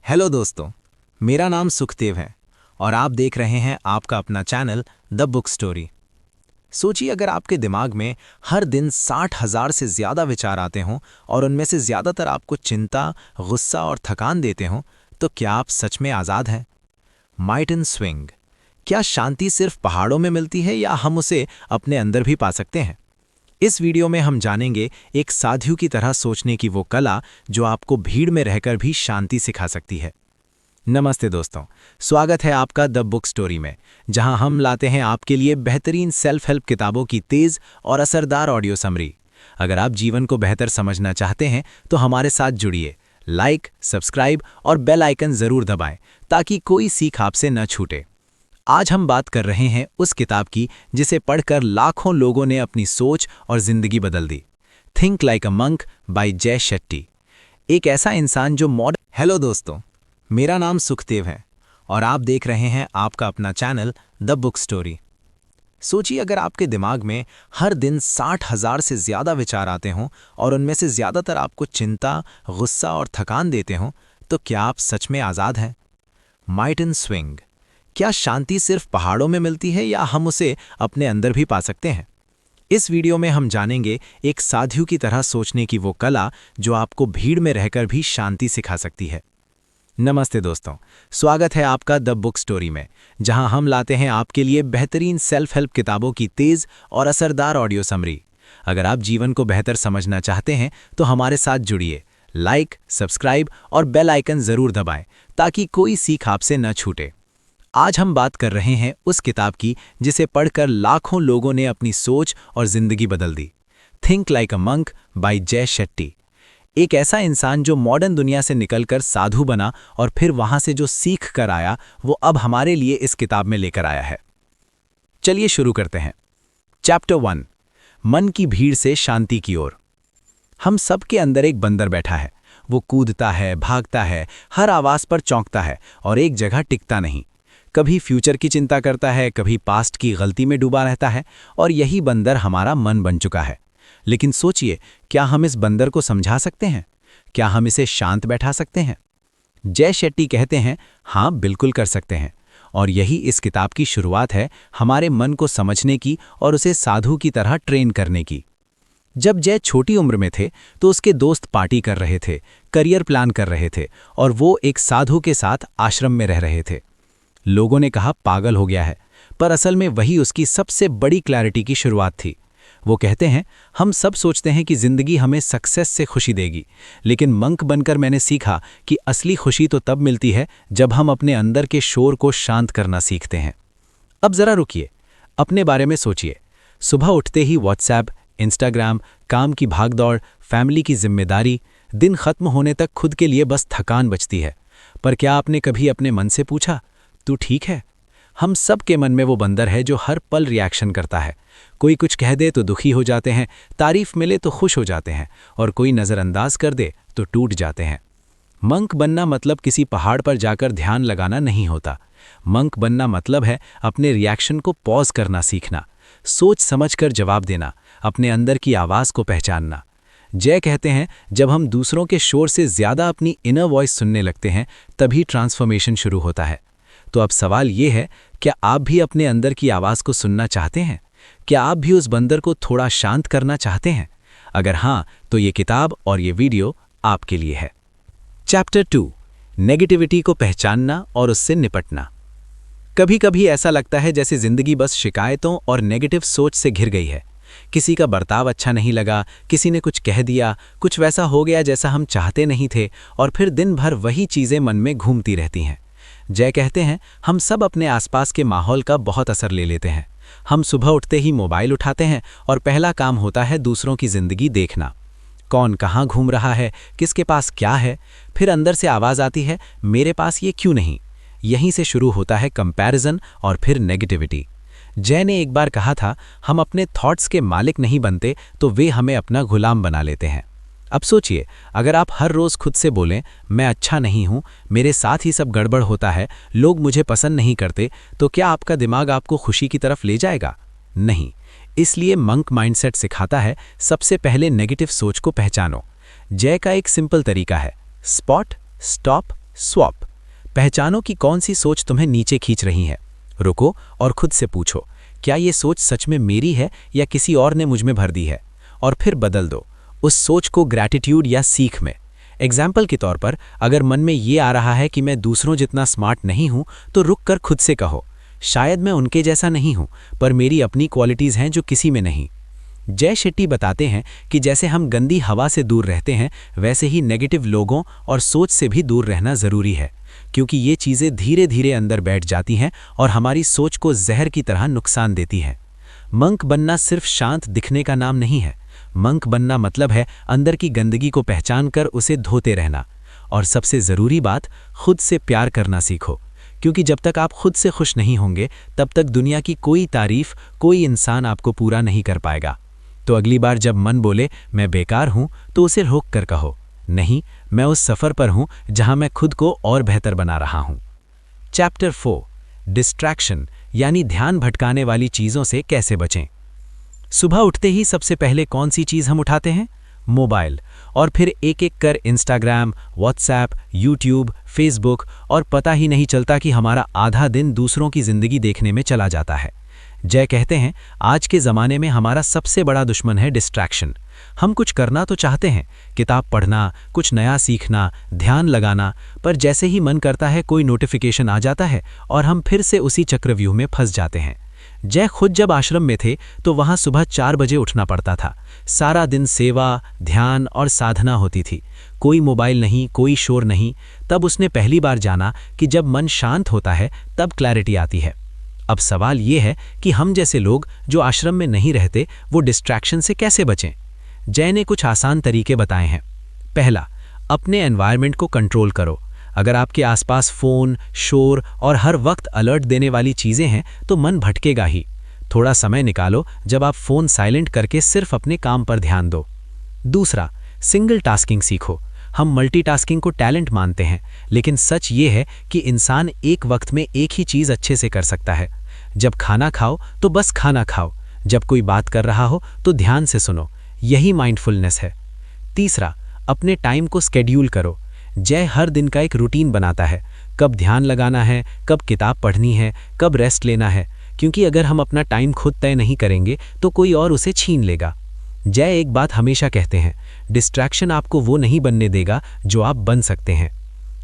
Hello दोस्तों, मेरा नाम सुखदेव है और आप देख रहे हैं आपका अपना चैनल द बुक स्टोरी। सोचिए अगर आपके दिमाग में हर दिन 60,000 से ज़्यादा विचार आते हों और उनमें से ज़्यादातर आपको चिंता, गुस्सा और थकान देते हों, तो क्या आप सच में आज़ाद हैं? Might and swing. क्या शांति सिर्फ पहाड़ों में मिलती है या हम उसे अपने अंदर भी पा सकते हैं? इस वीडियो में हम जानेंगे एक साधु की तरह सोचने की वो कला जो आपको भीड़ में रहकर भी शांति सिखा सकती है। नमस्ते दोस्तों, स्वागत है आपका द बुक स्टोरी में, जहां हम लाते हैं आपके लिए बेहतरीन सेल्फ हेल्प किताबों की तेज और असरदार ऑडियो समरी। अगर आप जीवन को बेहतर समझना चाहते हैं तो हमारे साथ जुड़िए, लाइक, सब्सक्राइब और बेल आइकन जरूर दबाएं ताकि कोई सीख आपसे न छूटे। आज हम बात कर रहे हैं उस किताब की जिसे पढ़कर लाखों लोगों ने अपनी सोच और जिंदगी बदल दी। Think like a monk by Jay Shetty. एक ऐसा इंसान जो मॉडर्न। हेलो दोस्तों, मेरा नाम सुखदेव है और आप देख रहे हैं आपका अपना चैनल द बुक स्टोरी। सोचिए अगर आपके दिमाग में हर दिन 60,000 से ज़्यादा विचार आते हों और उनमें से ज़्यादातर आपको चिंता, गुस्सा और थकान देते हों, तो क्या आप सच में आज़ाद हैं? Might and swing. क्या शांति सिर्फ पहाड़ों में मिलती है या हम उसे अपने अंदर भी पा सकते हैं? इस वीडियो में हम जानेंगे एक साधु की तरह सोचने की वो कला जो आपको भीड़ में रहकर भी शांति सिखा सकती है। नमस्ते दोस्तों, स्वागत है आपका द बुक स्टोरी में, जहां हम लाते हैं आपके लिए बेहतरीन सेल्फ हेल्प किताबों की तेज और असरदार ऑडियो समरी। अगर आप जीवन को बेहतर समझना चाहते हैं तो हमारे साथ जुड़िए, लाइक, सब्सक्राइब और बेल आइकन जरूर दबाएं ताकि कोई सीख आपसे न छूटे। आज हम बात कर रहे हैं उस किताब की जिसे पढ़कर लाखों लोगों ने अपनी सोच और जिंदगी बदल दी। Think like a monk by Jay Shetty. एक ऐसा इंसान जो मॉडर्न दुनिया से निकलकर साधु बना और फिर वहां से जो सीख कर आया वो अब हमारे लिए इस किताब में लेकर आया है। चलिए शुरू करते हैं। चैप्टर 1, मन की भीड़ से शांति की ओर। हम सब के अंदर एक बंदर बैठा है। वो कूदता है, भागता है, हर आवाज पर चौंकता है और एक जगह टिकता नहीं। कभी फ्यूचर की चिंता करता है, कभी पास्ट की गलती में डूबा रहता है, और यही बंदर हमारा मन बन चुका है। लेकिन सोचिए, क्या हम इस बंदर को समझा सकते हैं? क्या हम इसे शांत बैठा सकते हैं? जय शेट्टी कहते हैं, हाँ बिल्कुल कर सकते हैं। और यही इस किताब की शुरुआत है, हमारे मन को समझने की और उसे साधु की तरह ट्रेन करने की। जब जय छोटी उम्र में थे तो उसके दोस्त पार्टी कर रहे थे, करियर प्लान कर रहे थे और वो एक साधु के साथ आश्रम में रह रहे थे। लोगों ने कहा पागल हो गया है, पर असल में वही उसकी सबसे बड़ी क्लैरिटी की शुरुआत थी। वो कहते हैं, हम सब सोचते हैं कि जिंदगी हमें सक्सेस से खुशी देगी, लेकिन मंक बनकर मैंने सीखा कि असली खुशी तो तब मिलती है जब हम अपने अंदर के शोर को शांत करना सीखते हैं। अब जरा रुकिए, अपने बारे में सोचिए। सुबह उठते ही व्हाट्सएप, इंस्टाग्राम, काम की भागदौड़, फैमिली की जिम्मेदारी, दिन खत्म होने तक खुद के लिए बस थकान बचती है। पर क्या आपने कभी अपने मन से पूछा, तू ठीक है? हम सब के मन में वो बंदर है जो हर पल रिएक्शन करता है। कोई कुछ कह दे तो दुखी हो जाते हैं, तारीफ मिले तो खुश हो जाते हैं, और कोई नज़रअंदाज कर दे तो टूट जाते हैं। मंक बनना मतलब किसी पहाड़ पर जाकर ध्यान लगाना नहीं होता। मंक बनना मतलब है अपने रिएक्शन को पॉज करना सीखना, सोच समझकर जवाब देना, अपने अंदर की आवाज़ को पहचानना। जय कहते हैं, जब हम दूसरों के शोर से ज़्यादा अपनी इनर वॉइस सुनने लगते हैं तभी ट्रांसफॉर्मेशन शुरू होता है। तो अब सवाल ये है, क्या आप भी अपने अंदर की आवाज़ को सुनना चाहते हैं? क्या आप भी उस बंदर को थोड़ा शांत करना चाहते हैं? अगर हाँ, तो ये किताब और ये वीडियो आपके लिए है। चैप्टर 2, नेगेटिविटी को पहचानना और उससे निपटना। कभी कभी ऐसा लगता है जैसे जिंदगी बस शिकायतों और नेगेटिव सोच से घिर गई है। किसी का बर्ताव अच्छा नहीं लगा, किसी ने कुछ कह दिया, कुछ वैसा हो गया जैसा हम चाहते नहीं थे, और फिर दिन भर वही चीज़ें मन में घूमती रहती हैं। जय कहते हैं, हम सब अपने आसपास के माहौल का बहुत असर ले लेते हैं। हम सुबह उठते ही मोबाइल उठाते हैं और पहला काम होता है दूसरों की जिंदगी देखना। कौन कहाँ घूम रहा है, किसके पास क्या है। फिर अंदर से आवाज़ आती है, मेरे पास ये क्यों नहीं। यहीं से शुरू होता है कंपैरिजन और फिर नेगेटिविटी। जय ने एक बार कहा था, हम अपने थॉट्स के मालिक नहीं बनते तो वे हमें अपना गुलाम बना लेते हैं। अब सोचिए, अगर आप हर रोज़ खुद से बोलें, मैं अच्छा नहीं हूँ, मेरे साथ ही सब गड़बड़ होता है, लोग मुझे पसंद नहीं करते, तो क्या आपका दिमाग आपको खुशी की तरफ ले जाएगा? नहीं। इसलिए मंक माइंडसेट सिखाता है, सबसे पहले नेगेटिव सोच को पहचानो। जय का एक सिंपल तरीका है, स्पॉट, स्टॉप, स्वॉप। पहचानो कि कौन सी सोच तुम्हें नीचे खींच रही है। रुको और खुद से पूछो, क्या ये सोच सच में मेरी है या किसी और ने मुझ में भर दी है? और फिर बदल दो उस सोच को ग्रैटिट्यूड या सीख में। एग्जाम्पल के तौर पर, अगर मन में ये आ रहा है कि मैं दूसरों जितना स्मार्ट नहीं हूं, तो रुक कर खुद से कहो, शायद मैं उनके जैसा नहीं हूं, पर मेरी अपनी क्वालिटीज़ हैं जो किसी में नहीं। जय शेट्टी बताते हैं कि जैसे हम गंदी हवा से दूर रहते हैं, वैसे ही नेगेटिव लोगों और सोच से भी दूर रहना ज़रूरी है, क्योंकि ये चीज़ें धीरे धीरे अंदर बैठ जाती हैं और हमारी सोच को जहर की तरह नुकसान देती हैं। मंक बनना सिर्फ शांत दिखने का नाम नहीं है। मंक बनना मतलब है अंदर की गंदगी को पहचान कर उसे धोते रहना। और सबसे ज़रूरी बात, खुद से प्यार करना सीखो, क्योंकि जब तक आप खुद से खुश नहीं होंगे, तब तक दुनिया की कोई तारीफ, कोई इंसान आपको पूरा नहीं कर पाएगा। तो अगली बार जब मन बोले मैं बेकार हूं, तो उसे रोक कर कहो, नहीं, मैं उस सफ़र पर हूं जहां मैं खुद को और बेहतर बना रहा हूं। चैप्टर 4, डिस्ट्रैक्शन यानी ध्यान भटकाने वाली चीज़ों से कैसे बचें। सुबह उठते ही सबसे पहले कौन सी चीज़ हम उठाते हैं? मोबाइल। और फिर एक एक कर इंस्टाग्राम, व्हाट्सएप, यूट्यूब, फेसबुक, और पता ही नहीं चलता कि हमारा आधा दिन दूसरों की ज़िंदगी देखने में चला जाता है। जय कहते हैं, आज के ज़माने में हमारा सबसे बड़ा दुश्मन है डिस्ट्रैक्शन। हम कुछ करना तो चाहते हैं, किताब पढ़ना, कुछ नया सीखना, ध्यान लगाना, पर जैसे ही मन करता है कोई नोटिफिकेशन आ जाता है और हम फिर से उसी चक्रव्यूह में फंस जाते हैं। जय खुद जब आश्रम में थे तो वहाँ सुबह 4 बजे उठना पड़ता था। सारा दिन सेवा, ध्यान और साधना होती थी। कोई मोबाइल नहीं, कोई शोर नहीं। तब उसने पहली बार जाना कि जब मन शांत होता है तब क्लैरिटी आती है। अब सवाल ये है कि हम जैसे लोग जो आश्रम में नहीं रहते, वो डिस्ट्रैक्शन से कैसे बचें? जय ने कुछ आसान तरीके बताए हैं। पहला, अपने एनवायरनमेंट को कंट्रोल करो। अगर आपके आसपास फ़ोन, शोर और हर वक्त अलर्ट देने वाली चीज़ें हैं, तो मन भटकेगा ही। थोड़ा समय निकालो जब आप फ़ोन साइलेंट करके सिर्फ अपने काम पर ध्यान दो। दूसरा, सिंगल टास्किंग सीखो। हम मल्टीटास्किंग को टैलेंट मानते हैं, लेकिन सच ये है कि इंसान एक वक्त में एक ही चीज़ अच्छे से कर सकता है। जब खाना खाओ तो बस खाना खाओ, जब कोई बात कर रहा हो तो ध्यान से सुनो। यही माइंडफुलनेस है। तीसरा, अपने टाइम को स्केड्यूल करो। जय हर दिन का एक रूटीन बनाता है, कब ध्यान लगाना है, कब किताब पढ़नी है, कब रेस्ट लेना है, क्योंकि अगर हम अपना टाइम खुद तय नहीं करेंगे तो कोई और उसे छीन लेगा। जय एक बात हमेशा कहते हैं, डिस्ट्रैक्शन आपको वो नहीं बनने देगा जो आप बन सकते हैं।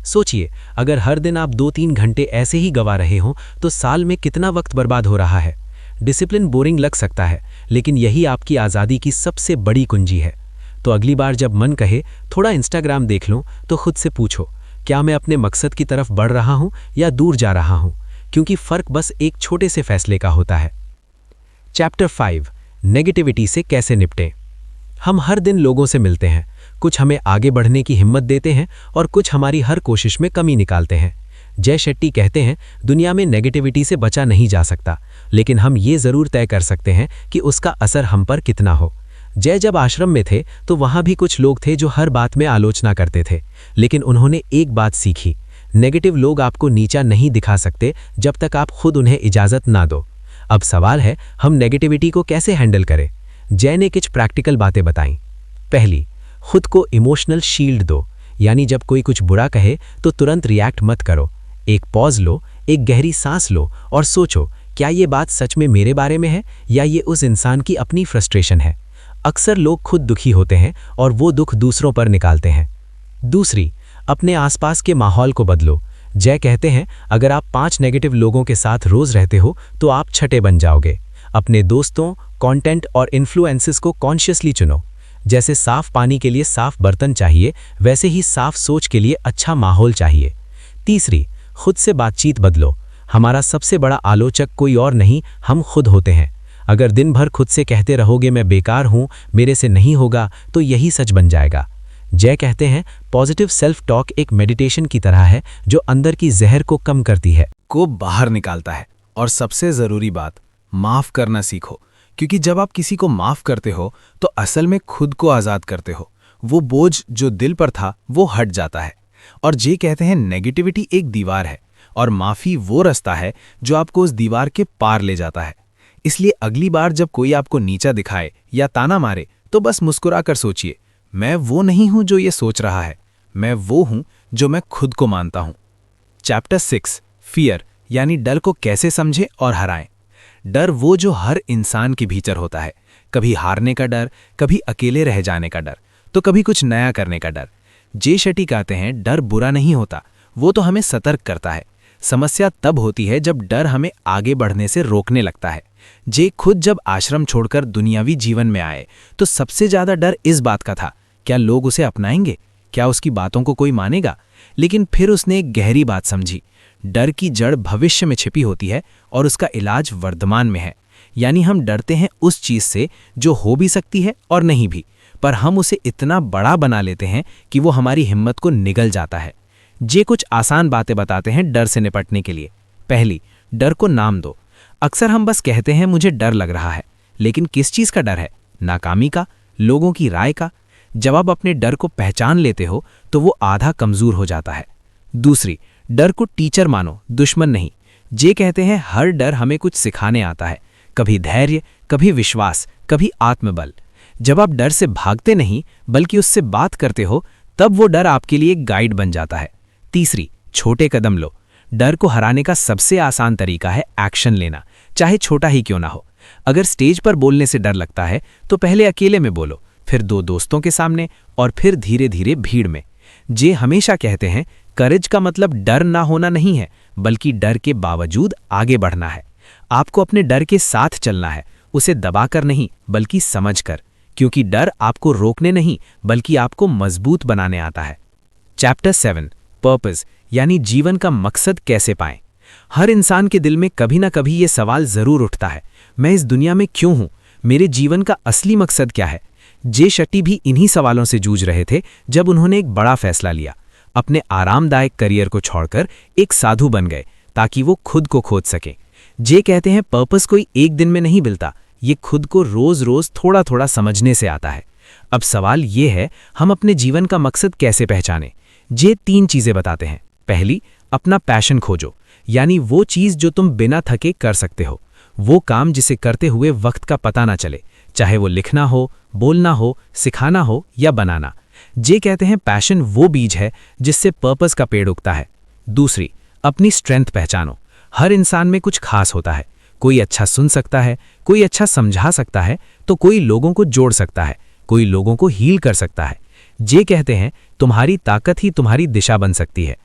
सोचिए, अगर हर दिन आप 2-3 घंटे ऐसे ही गवा रहे हों तो साल में कितना वक्त बर्बाद हो रहा है। डिसिप्लिन बोरिंग लग सकता है, लेकिन यही आपकी आज़ादी की सबसे बड़ी कुंजी है। तो अगली बार जब मन कहे थोड़ा इंस्टाग्राम देख लूं, तो खुद से पूछो, क्या मैं अपने मकसद की तरफ बढ़ रहा हूं या दूर जा रहा हूं? क्योंकि फ़र्क बस एक छोटे से फैसले का होता है। चैप्टर 5, नेगेटिविटी से कैसे निपटें। हम हर दिन लोगों से मिलते हैं, कुछ हमें आगे बढ़ने की हिम्मत देते हैं और कुछ हमारी हर कोशिश में कमी निकालते हैं। जय शेट्टी कहते हैं, दुनिया में नेगेटिविटी से बचा नहीं जा सकता, लेकिन हम ये ज़रूर तय कर सकते हैं कि उसका असर हम पर कितना हो। जय जब आश्रम में थे तो वहाँ भी कुछ लोग थे जो हर बात में आलोचना करते थे, लेकिन उन्होंने एक बात सीखी, नेगेटिव लोग आपको नीचा नहीं दिखा सकते जब तक आप खुद उन्हें इजाज़त ना दो। अब सवाल है, हम नेगेटिविटी को कैसे हैंडल करें? जय ने कुछ प्रैक्टिकल बातें बताईं। पहली, खुद को इमोशनल शील्ड दो, यानी जब कोई कुछ बुरा कहे तो तुरंत रिएक्ट मत करो। एक पॉज लो, एक गहरी सांस लो और सोचो, क्या ये बात सच में मेरे बारे में है या ये उस इंसान की अपनी फ्रस्ट्रेशन है? अक्सर लोग खुद दुखी होते हैं और वो दुख दूसरों पर निकालते हैं। दूसरी, अपने आसपास के माहौल को बदलो। जय कहते हैं, अगर आप 5 नेगेटिव लोगों के साथ रोज रहते हो तो आप छठे बन जाओगे। अपने दोस्तों, कंटेंट और इन्फ्लुएंसेस को कॉन्शियसली चुनो। जैसे साफ पानी के लिए साफ बर्तन चाहिए, वैसे ही साफ सोच के लिए अच्छा माहौल चाहिए। तीसरी, खुद से बातचीत बदलो। हमारा सबसे बड़ा आलोचक कोई और नहीं, हम खुद होते हैं। अगर दिन भर खुद से कहते रहोगे मैं बेकार हूं, मेरे से नहीं होगा, तो यही सच बन जाएगा। जय कहते हैं, पॉजिटिव सेल्फ टॉक एक मेडिटेशन की तरह है जो अंदर की जहर को कम करती है, को बाहर निकालता है। और सबसे ज़रूरी बात, माफ़ करना सीखो, क्योंकि जब आप किसी को माफ़ करते हो तो असल में खुद को आज़ाद करते हो। वो बोझ जो दिल पर था वो हट जाता है। और जे कहते हैं, नेगेटिविटी एक दीवार है और माफ़ी वो रास्ता है जो आपको उस दीवार के पार ले जाता है। इसलिए अगली बार जब कोई आपको नीचा दिखाए या ताना मारे तो बस मुस्कुरा कर सोचिए, मैं वो नहीं हूं जो ये सोच रहा है, मैं वो हूं जो मैं खुद को मानता हूं। चैप्टर 6 फियर यानी डर को कैसे समझें और हराएं। डर वो जो हर इंसान के भीतर होता है, कभी हारने का डर, कभी अकेले रह जाने का डर, तो कभी कुछ नया करने का डर। जे शेट्टी कहते हैं डर बुरा नहीं होता, वो तो हमें सतर्क करता है। समस्या तब होती है जब डर हमें आगे बढ़ने से रोकने लगता है। जे खुद जब आश्रम छोड़कर दुनियावी जीवन में आए तो सबसे ज्यादा डर इस बात का था, क्या लोग उसे अपनाएंगे, क्या उसकी बातों को कोई मानेगा। लेकिन फिर उसने एक गहरी बात समझी, डर की जड़ भविष्य में छिपी होती है और उसका इलाज वर्तमान में है। यानी हम डरते हैं उस चीज से जो हो भी सकती है और नहीं भी, पर हम उसे इतना बड़ा बना लेते हैं कि वो हमारी हिम्मत को निगल जाता है। जे कुछ आसान बातें बताते हैं डर से निपटने के लिए। पहली, डर को नाम दो। अक्सर हम बस कहते हैं मुझे डर लग रहा है, लेकिन किस चीज का डर है? नाकामी का, लोगों की राय का? जब आप अपने डर को पहचान लेते हो तो वो आधा कमजोर हो जाता है। दूसरी, डर को टीचर मानो, दुश्मन नहीं। जे कहते हैं हर डर हमें कुछ सिखाने आता है, कभी धैर्य, कभी विश्वास, कभी आत्मबल। जब आप डर से भागते नहीं बल्कि उससे बात करते हो तब वो डर आपके लिए एक गाइड बन जाता है। तीसरी, छोटे कदम लो। डर को हराने का सबसे आसान तरीका है एक्शन लेना, चाहे छोटा ही क्यों ना हो। अगर स्टेज पर बोलने से डर लगता है तो पहले अकेले में बोलो, फिर 2 दोस्तों के सामने और फिर धीरे धीरे भीड़ में। जे हमेशा कहते हैं करेज का मतलब डर ना होना नहीं है, बल्कि डर के बावजूद आगे बढ़ना है। आपको अपने डर के साथ चलना है, उसे दबाकर नहीं बल्कि समझकर, क्योंकि डर आपको रोकने नहीं बल्कि आपको मजबूत बनाने आता है। चैप्टर 7 पर्पस यानी जीवन का मकसद कैसे पाएं। हर इंसान के दिल में कभी ना कभी ये सवाल जरूर उठता है, मैं इस दुनिया में क्यों हूं, मेरे जीवन का असली मकसद क्या है। जे शेट्टी भी इन्हीं सवालों से जूझ रहे थे जब उन्होंने एक बड़ा फैसला लिया। अपने आरामदायक करियर को छोड़कर एक साधु बन गए ताकि वो खुद को खोज सकें। जे कहते हैं पर्पस कोई एक दिन में नहीं मिलता, ये खुद को रोज रोज थोड़ा थोड़ा समझने से आता है। अब सवाल ये है, हम अपने जीवन का मकसद कैसे पहचानें। जे 3 चीजें बताते हैं। पहली, अपना पैशन खोजो, यानी वो चीज जो तुम बिना थके कर सकते हो, वो काम जिसे करते हुए वक्त का पता ना चले, चाहे वो लिखना हो, बोलना हो, सिखाना हो या बनाना। जे कहते हैं पैशन वो बीज है जिससे पर्पस का पेड़ उगता है। दूसरी, अपनी स्ट्रेंथ पहचानो। हर इंसान में कुछ खास होता है, कोई अच्छा सुन सकता है, कोई अच्छा समझा सकता है, तो कोई लोगों को जोड़ सकता है, कोई लोगों को हील कर सकता है। जे कहते हैं तुम्हारी ताकत ही तुम्हारी दिशा बन सकती है।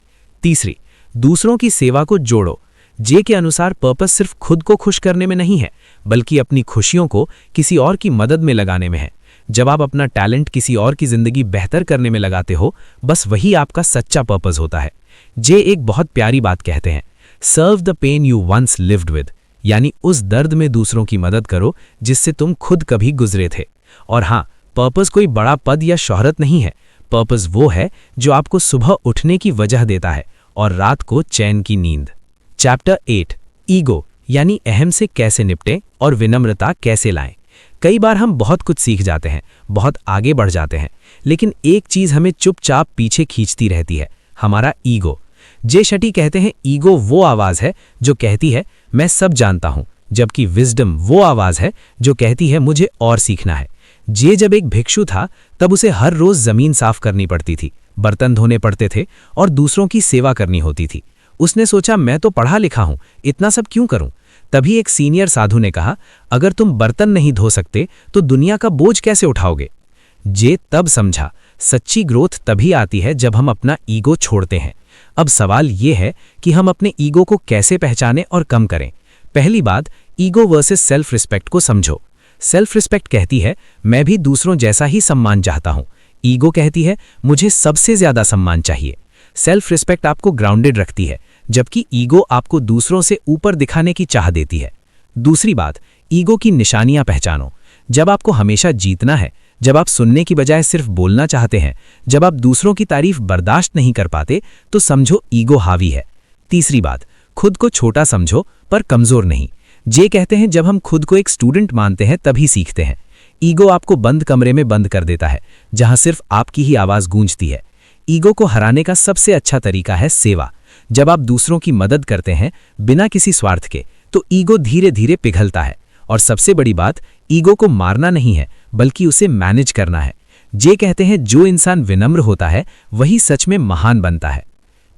तीसरी, दूसरों की सेवा को जोड़ो। जे के अनुसार पर्पस सिर्फ खुद को खुश करने में नहीं है, बल्कि अपनी खुशियों को किसी और की मदद में लगाने में है। जब आप अपना टैलेंट किसी और की जिंदगी बेहतर करने में लगाते हो, बस वही आपका सच्चा पर्पस होता है। जे एक बहुत प्यारी बात कहते हैं, serve the pain you once lived with, यानी उस दर्द में दूसरों की मदद करो जिससे तुम खुद कभी गुजरे थे। और हाँ, पर्पस कोई बड़ा पद या शोहरत नहीं है। पर्पस वो है जो आपको सुबह उठने की वजह देता है और रात को चैन की नींद। चैप्टर 8 ईगो यानी अहम से कैसे निपटें और विनम्रता कैसे लाएं। कई बार हम बहुत कुछ सीख जाते हैं, बहुत आगे बढ़ जाते हैं, लेकिन एक चीज हमें चुपचाप पीछे खींचती रहती है, हमारा ईगो। जे शेट्टी कहते हैं ईगो वो आवाज है जो कहती है मैं सब जानता हूं, जबकि विजडम वो आवाज है जो कहती है मुझे और सीखना है। जे जब एक भिक्षु था तब उसे हर रोज जमीन साफ करनी पड़ती थी, बर्तन धोने पड़ते थे और दूसरों की सेवा करनी होती थी। उसने सोचा मैं तो पढ़ा लिखा हूं, इतना सब क्यों करूं। तभी एक सीनियर साधु ने कहा अगर तुम बर्तन नहीं धो सकते तो दुनिया का बोझ कैसे उठाओगे। जे तब समझा सच्ची ग्रोथ तभी आती है जब हम अपना ईगो छोड़ते हैं। अब सवाल यह है कि हम अपने ईगो को कैसे पहचानें और कम करें। पहली बात, ईगो वर्सेस सेल्फ रिस्पेक्ट को समझो। सेल्फ रिस्पेक्ट कहती है मैं भी दूसरों जैसा ही सम्मान चाहता हूं। ईगो कहती है मुझे सबसे ज्यादा सम्मान चाहिए। सेल्फ रिस्पेक्ट आपको ग्राउंडेड रखती है, जबकि ईगो आपको दूसरों से ऊपर दिखाने की चाह देती है। दूसरी बात, ईगो की निशानियां पहचानो। जब आपको हमेशा जीतना है, जब आप सुनने की बजाय सिर्फ बोलना चाहते हैं, जब आप दूसरों की तारीफ बर्दाश्त नहीं कर पाते, तो समझो ईगो हावी है। तीसरी बात, खुद को छोटा समझो पर कमजोर नहीं। जे कहते हैं जब हम खुद को एक स्टूडेंट मानते हैं तभी सीखते हैं। ईगो आपको बंद कमरे में बंद कर देता है जहां सिर्फ आपकी ही आवाज गूंजती है। ईगो को हराने का सबसे अच्छा तरीका है सेवा। जब आप दूसरों की मदद करते हैं बिना किसी स्वार्थ के, तो ईगो धीरे धीरे पिघलता है। और सबसे बड़ी बात, ईगो को मारना नहीं है बल्कि उसे मैनेज करना है। जे कहते हैं जो इंसान विनम्र होता है वही सच में महान बनता है।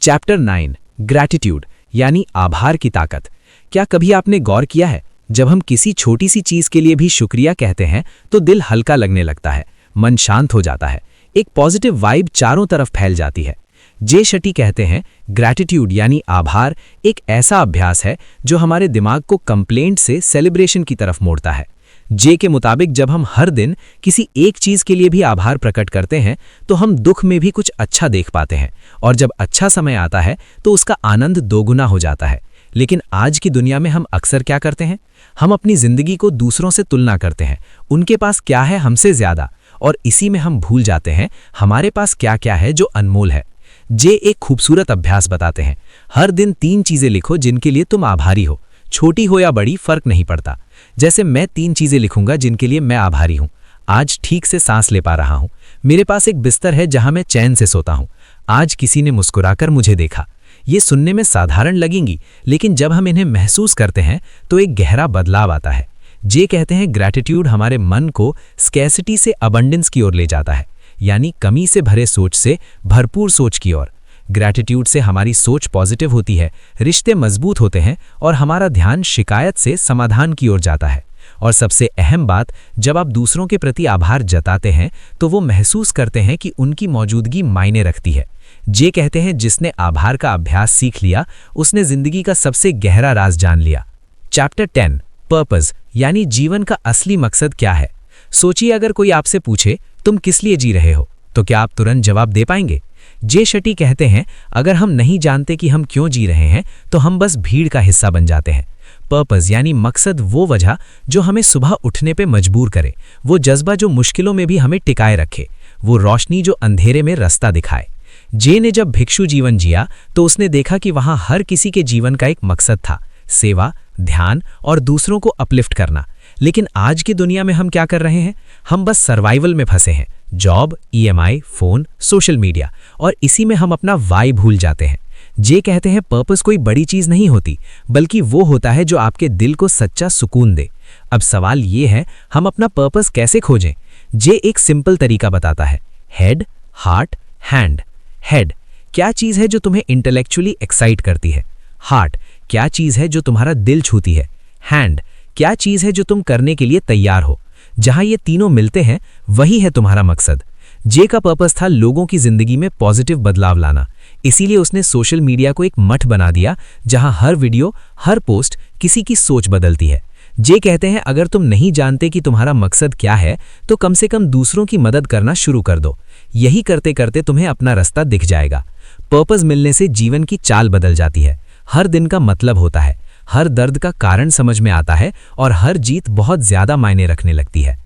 चैप्टर 9 ग्रैटिट्यूड यानी आभार की ताकत। क्या कभी आपने गौर किया है, जब हम किसी छोटी सी चीज के लिए भी शुक्रिया कहते हैं तो दिल हल्का लगने लगता है, मन शांत हो जाता है, एक पॉजिटिव वाइब चारों तरफ फैल जाती है। जे शटी कहते हैं ग्रैटिट्यूड यानी आभार एक ऐसा अभ्यास है जो हमारे दिमाग को कंप्लेंट से सेलिब्रेशन की तरफ मोड़ता है। जे के मुताबिक जब हम हर दिन किसी एक चीज के लिए भी आभार प्रकट करते हैं तो हम दुख में भी कुछ अच्छा देख पाते हैं, और जब अच्छा समय आता है तो उसका आनंद दोगुना हो जाता है। लेकिन आज की दुनिया में हम अक्सर क्या करते हैं, हम अपनी जिंदगी को दूसरों से तुलना करते हैं, उनके पास क्या है हमसे ज्यादा, और इसी में हम भूल जाते हैं हमारे पास क्या क्या है जो अनमोल है। जे एक खूबसूरत अभ्यास बताते हैं, हर दिन 3 चीजें लिखो जिनके लिए तुम आभारी हो, छोटी हो या बड़ी फर्क नहीं पड़ता। जैसे मैं 3 चीजें लिखूंगा जिनके लिए मैं आभारी हूं। आज ठीक से सांस ले पा रहा हूं, मेरे पास एक बिस्तर है जहां मैं चैन से सोता हूं, आज किसी ने मुस्कुराकर मुझे देखा। ये सुनने में साधारण लगेंगी, लेकिन जब हम इन्हें महसूस करते हैं तो एक गहरा बदलाव आता है। जे कहते हैं ग्रैटिट्यूड हमारे मन को स्कैसिटी से अबंडेंस की ओर ले जाता है, यानी कमी से भरे सोच से भरपूर सोच की ओर। ग्रैटिट्यूड से हमारी सोच पॉजिटिव होती है, रिश्ते मजबूत होते हैं और हमारा ध्यान शिकायत से समाधान की ओर जाता है। और सबसे अहम बात, जब आप दूसरों के प्रति आभार जताते हैं तो वो महसूस करते हैं कि उनकी मौजूदगी मायने रखती है। जे कहते हैं जिसने आभार का अभ्यास सीख लिया उसने जिंदगी का सबसे गहरा राज जान लिया। चैप्टर 10 पर्पस यानी जीवन का असली मकसद क्या है। सोचिए, अगर कोई आपसे पूछे तुम किस लिए जी रहे हो, तो क्या आप तुरंत जवाब दे पाएंगे? जे शटी कहते हैं अगर हम नहीं जानते कि हम क्यों जी रहे हैं तो हम बस भीड़ का हिस्सा बन जाते हैं। पर्पस यानी मकसद वो वजह जो हमें सुबह उठने पे मजबूर करे, वो जज्बा जो मुश्किलों में भी हमें टिकाए रखे, वो रोशनी जो अंधेरे में रास्ता दिखाए। जे ने जब भिक्षु जीवन जिया तो उसने देखा कि वहां हर किसी के जीवन का एक मकसद था, सेवा, ध्यान और दूसरों को अपलिफ्ट करना। लेकिन आज की दुनिया में हम क्या कर रहे हैं, हम बस सर्वाइवल में फंसे हैं, job, EMI, phone, social media, और इसी में हम अपना वाई भूल जाते हैं। जे कहते हैं पर्पस कोई बड़ी चीज नहीं होती, बल्कि वो होता है जो आपके दिल को सच्चा सुकून दे। अब सवाल ये है, हम अपना पर्पस कैसे खोजें? जे एक सिंपल तरीका बताता है, हेड, हार्ट, हैंड। हेड, क्या चीज है जो तुम्हें इंटेलेक्चुअली एक्साइट करती है? हार्ट, क्या चीज है जो तुम्हारा दिल छूती है? हैंड, क्या चीज है जो तुम करने के लिए तैयार हो? जहां ये तीनों मिलते हैं वही है तुम्हारा मकसद। जे का पर्पस था लोगों की जिंदगी में पॉजिटिव बदलाव लाना, इसीलिए उसने सोशल मीडिया को एक मठ बना दिया जहां हर वीडियो, हर पोस्ट किसी की सोच बदलती है। जे कहते हैं अगर तुम नहीं जानते कि तुम्हारा मकसद क्या है तो कम से कम दूसरों की मदद करना शुरू कर दो, यही करते करते तुम्हें अपना रास्ता दिख जाएगा। पर्पस मिलने से जीवन की चाल बदल जाती है, हर दिन का मतलब होता है, हर दर्द का कारण समझ में आता है और हर जीत बहुत ज्यादा मायने रखने लगती है।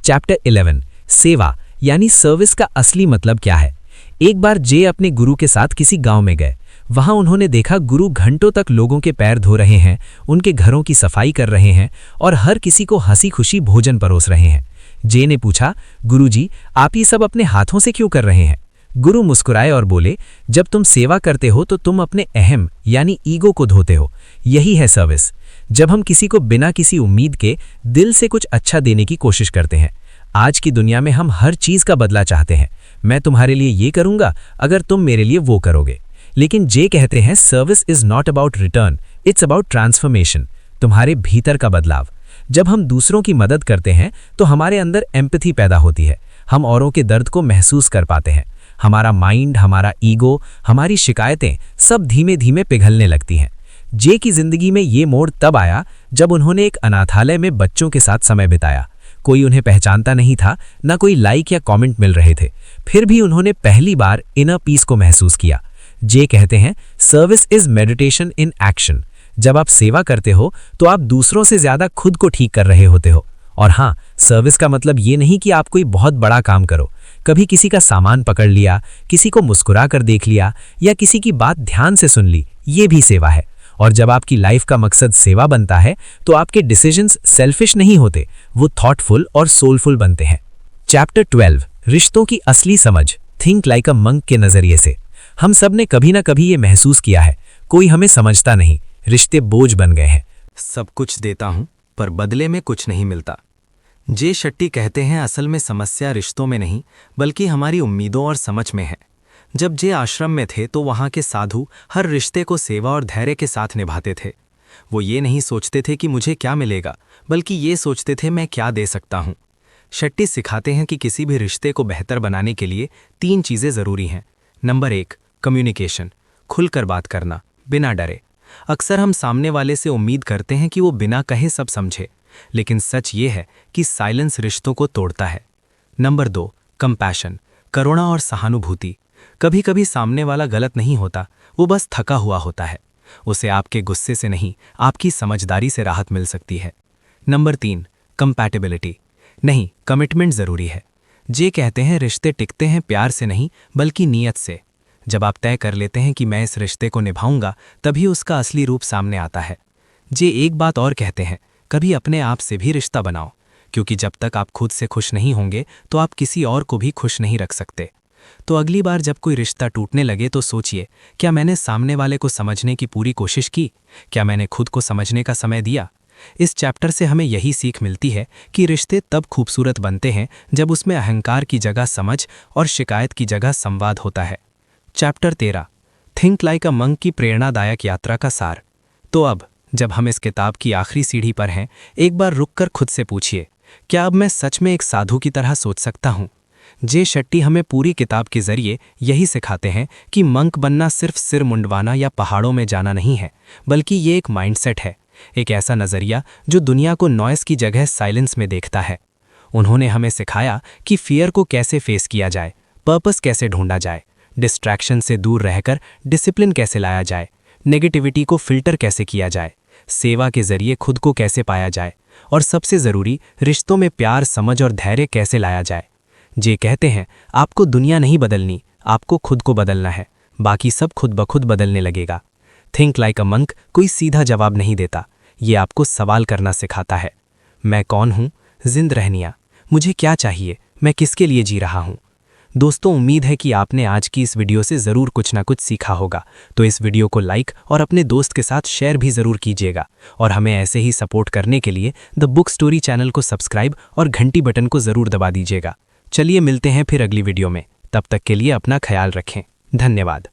चैप्टर 11 सेवा यानी सर्विस का असली मतलब क्या है। एक बार जे अपने गुरु के साथ किसी गांव में गए, वहां उन्होंने देखा गुरु घंटों तक लोगों के पैर धो रहे हैं, उनके घरों की सफाई कर रहे हैं और हर किसी को हंसी खुशी भोजन परोस रहे हैं। जे ने पूछा, गुरुजी आप ये सब अपने हाथों से क्यों कर रहे हैं? गुरु मुस्कुराए और बोले, जब तुम सेवा करते हो तो तुम अपने अहम यानी ईगो को धोते हो, यही है सर्विस। जब हम किसी को बिना किसी उम्मीद के दिल से कुछ अच्छा देने की कोशिश करते हैं। आज की दुनिया में हम हर चीज का बदला चाहते हैं, मैं तुम्हारे लिए ये करूंगा अगर तुम मेरे लिए वो करोगे। लेकिन जे कहते हैं service is not about return, it's about transformation, तुम्हारे भीतर का बदलाव। जब हम दूसरों की मदद करते हैं तो हमारे अंदर एम्पैथी पैदा होती है, हम औरों के दर्द को महसूस कर पाते हैं, हमारा माइंड, हमारा ईगो, हमारी शिकायतें सब धीमे धीमे पिघलने लगती हैं। जे की जिंदगी में ये मोड़ तब आया जब उन्होंने एक अनाथालय में बच्चों के साथ समय बिताया। कोई उन्हें पहचानता नहीं था, ना कोई लाइक या कमेंट मिल रहे थे, फिर भी उन्होंने पहली बार इनर पीस को महसूस किया। जे कहते हैं service is meditation in action. जब आप सेवा करते हो तो आप दूसरों से ज्यादा खुद को ठीक कर रहे होते हो। और हाँ, सर्विस का मतलब ये नहीं कि आप कोई बहुत बड़ा काम करो, कभी किसी का सामान पकड़ लिया, किसी को मुस्कुरा कर देख लिया या किसी की बात ध्यान से सुन ली, ये भी सेवा है। और जब आपकी लाइफ का मकसद सेवा बनता है तो आपके डिसीजंस सेल्फिश नहीं होते, वो थॉटफुल और सोलफुल बनते हैं। चैप्टर 12 रिश्तों की असली समझ, थिंक लाइक अ मंक के नजरिए से। हम सब ने कभी ना कभी ये महसूस किया है, कोई हमें समझता नहीं, रिश्ते बोझ बन गए हैं। सब कुछ देता हूं पर बदले में कुछ नहीं मिलता। जे शेट्टी कहते हैं असल में समस्या रिश्तों में नहीं बल्कि हमारी उम्मीदों और समझ में है। जब जे आश्रम में थे तो वहाँ के साधु हर रिश्ते को सेवा और धैर्य के साथ निभाते थे। वो ये नहीं सोचते थे कि मुझे क्या मिलेगा, बल्कि ये सोचते थे मैं क्या दे सकता हूँ। शेट्टी सिखाते हैं कि किसी भी रिश्ते को बेहतर बनाने के लिए 3 चीज़ें ज़रूरी हैं। नंबर 1, कम्युनिकेशन, खुलकर बात करना बिना डरे। अक्सर हम सामने वाले से उम्मीद करते हैं कि वो बिना कहे सब समझे, लेकिन सच ये है कि साइलेंस रिश्तों को तोड़ता है। नंबर 2, कंपैशन, करुणा और सहानुभूति। कभी कभी सामने वाला गलत नहीं होता, वो बस थका हुआ होता है। उसे आपके गुस्से से नहीं, आपकी समझदारी से राहत मिल सकती है। नंबर 3, कंपैटिबिलिटी, नहीं कमिटमेंट ज़रूरी है। जे कहते हैं रिश्ते टिकते हैं प्यार से नहीं बल्कि नीयत से। जब आप तय कर लेते हैं कि मैं इस रिश्ते को निभाऊंगा, तभी उसका असली रूप सामने आता है। जे एक बात और कहते हैं, कभी अपने आप से भी रिश्ता बनाओ, क्योंकि जब तक आप खुद से खुश नहीं होंगे तो आप किसी और को भी खुश नहीं रख सकते। तो अगली बार जब कोई रिश्ता टूटने लगे तो सोचिए, क्या मैंने सामने वाले को समझने की पूरी कोशिश की? क्या मैंने खुद को समझने का समय दिया? इस चैप्टर से हमें यही सीख मिलती है कि रिश्ते तब खूबसूरत बनते हैं जब उसमें अहंकार की जगह समझ और शिकायत की जगह संवाद होता है। Chapter 13, think like a monk की प्रेरणादायक यात्रा का सार। तो अब जब हम इस किताब की आखिरी सीढ़ी पर हैं, एक बार रुककर खुद से पूछिए, क्या अब मैं सच में एक साधु की तरह सोच सकता हूँ? जे शेट्टी हमें पूरी किताब के जरिए यही सिखाते हैं कि मंक बनना सिर्फ सिर मुंडवाना या पहाड़ों में जाना नहीं है, बल्कि ये एक माइंडसेट है, एक ऐसा नज़रिया जो दुनिया को नॉइस की जगह साइलेंस में देखता है। उन्होंने हमें सिखाया कि फियर को कैसे फेस किया जाए, पर्पस कैसे ढूंढा जाए, डिस्ट्रैक्शन से दूर रहकर डिसिप्लिन कैसे लाया जाए, नेगेटिविटी को फिल्टर कैसे किया जाए, सेवा के जरिए खुद को कैसे पाया जाए, और सबसे ज़रूरी रिश्तों में प्यार, समझ और धैर्य कैसे लाया जाए। जे कहते हैं आपको दुनिया नहीं बदलनी, आपको खुद को बदलना है, बाकी सब खुद ब खुद बदलने लगेगा। थिंक लाइक अ मंक कोई सीधा जवाब नहीं देता, ये आपको सवाल करना सिखाता है। मैं कौन हूँ? जिंद रहनिया, मुझे क्या चाहिए, मैं किसके लिए जी रहा हूँ? दोस्तों, उम्मीद है कि आपने आज की इस वीडियो से ज़रूर कुछ ना कुछ सीखा होगा। तो इस वीडियो को लाइक और अपने दोस्त के साथ शेयर भी ज़रूर कीजिएगा, और हमें ऐसे ही सपोर्ट करने के लिए द बुक स्टोरी चैनल को सब्सक्राइब और घंटी बटन को ज़रूर दबा दीजिएगा। चलिए मिलते हैं फिर अगली वीडियो में, तब तक के लिए अपना ख्याल रखें। धन्यवाद।